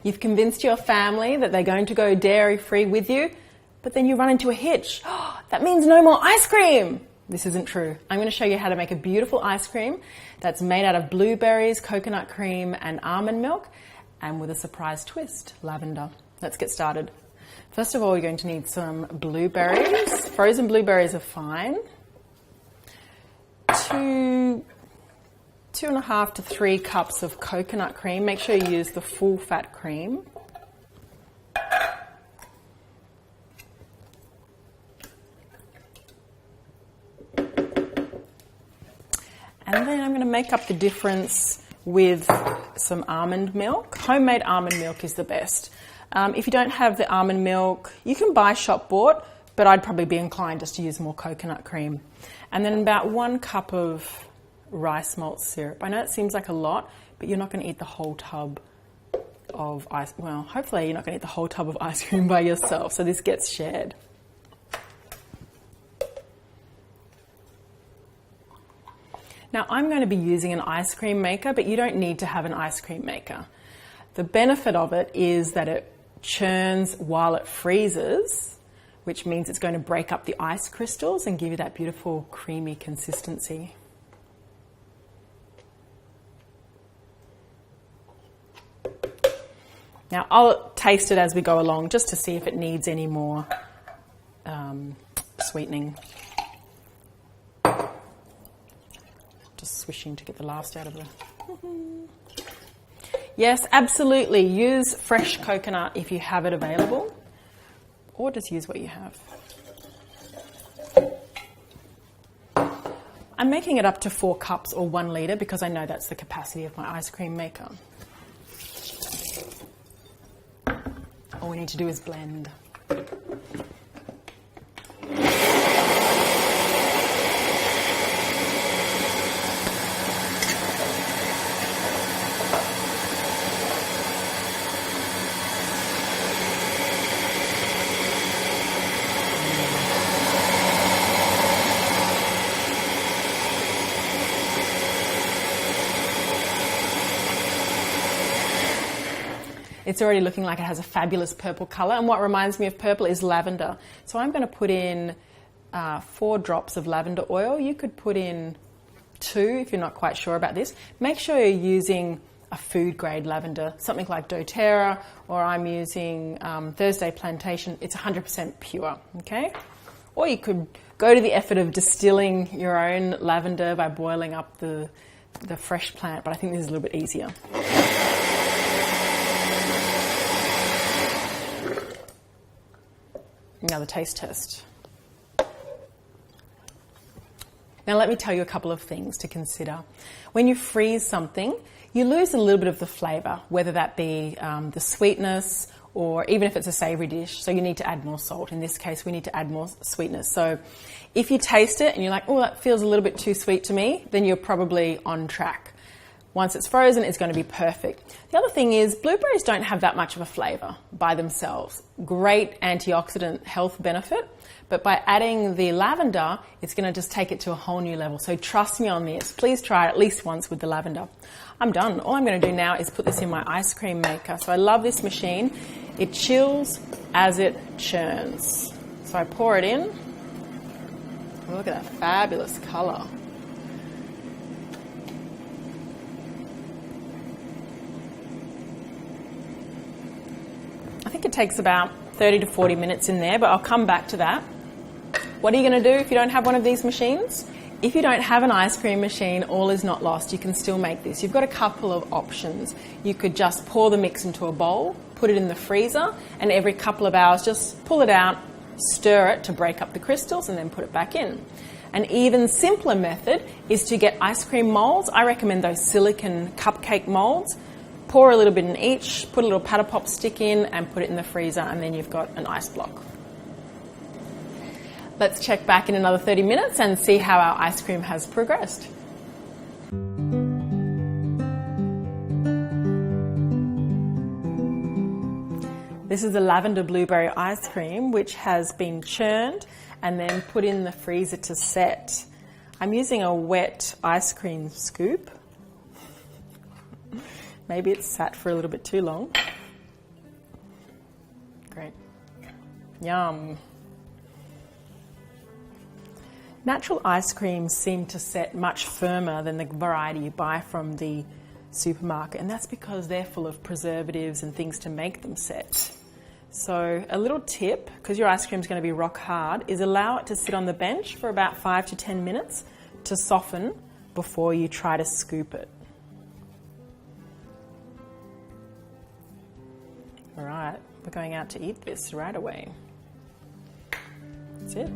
You've convinced your family that they're going to go dairy-free with you, but then you run into a hitch. That means no more ice cream. This isn't true. I'm going to show you how to make a beautiful ice cream that's made out of blueberries, coconut cream, and almond milk, and with a surprise twist, lavender. Let's get started. First of all, you're going to need some blueberries. Frozen blueberries are fine. 2.5 to 3 cups of coconut cream. Make sure you use the full fat cream. And then I'm going to make up the difference with some almond milk. Homemade almond milk is the best. If you don't have the almond milk, you can buy shop bought, but I'd probably be inclined just to use more coconut cream. And then about 1 cup of rice malt syrup. I know it seems like a lot, but you're not going to eat the whole tub of ice. Well, hopefully you're not going to eat the whole tub of ice cream by yourself, so this gets shared. Now I'm going to be using an ice cream maker, but you don't need to have an ice cream maker. The benefit of it is that it churns while it freezes, which means it's going to break up the ice crystals and give you that beautiful creamy consistency. Now I'll taste it as we go along just to see if it needs any more sweetening. Just swishing to get the last out of it. Yes, absolutely. Use fresh coconut if you have it available, or just use what you have. I'm making it up to 4 cups or 1 litre because I know that's the capacity of my ice cream maker. All we need to do is blend. It's already looking like it has a fabulous purple colour, and what reminds me of purple is lavender. So I'm going to put in 4 drops of lavender oil. You could put in 2 if you're not quite sure about this. Make sure you're using a food grade lavender, something like doTERRA, or I'm using Thursday Plantation. It's 100% pure, okay? Or you could go to the effort of distilling your own lavender by boiling up the fresh plant, but I think this is a little bit easier. Now the taste test. Now let me tell you a couple of things to consider. When you freeze something, you lose a little bit of the flavour, whether that be the sweetness or even if it's a savoury dish, so you need to add more salt. In this case, we need to add more sweetness. So if you taste it and you're like, oh, that feels a little bit too sweet to me, then you're probably on track. Once it's frozen, it's going to be perfect. The other thing is blueberries don't have that much of a flavour by themselves. Great antioxidant health benefit, but by adding the lavender, it's going to just take it to a whole new level. So trust me on this. Please try it at least once with the lavender. I'm done. All I'm going to do now is put this in my ice cream maker. So I love this machine. It chills as it churns. So I pour it in. Look at that fabulous colour. I think it takes about 30 to 40 minutes in there, but I'll come back to that. What are you going to do if you don't have one of these machines? If you don't have an ice cream machine, all is not lost. You can still make this. You've got a couple of options. You could just pour the mix into a bowl, put it in the freezer, and every couple of hours just pull it out, stir it to break up the crystals, and then put it back in. An even simpler method is to get ice cream molds. I recommend those silicone cupcake molds. Pour a little bit in each, put a little paddle pop stick in and put it in the freezer, and then you've got an ice block. Let's check back in another 30 minutes and see how our ice cream has progressed. This is the lavender blueberry ice cream, which has been churned and then put in the freezer to set. I'm using a wet ice cream scoop. Maybe it's sat for a little bit too long. Great. Yum. Natural ice creams seem to set much firmer than the variety you buy from the supermarket, and that's because they're full of preservatives and things to make them set. So a little tip, because your ice cream is going to be rock hard, is allow it to sit on the bench for about 5 to 10 minutes to soften before you try to scoop it. All right, we're going out to eat this right away. That's it.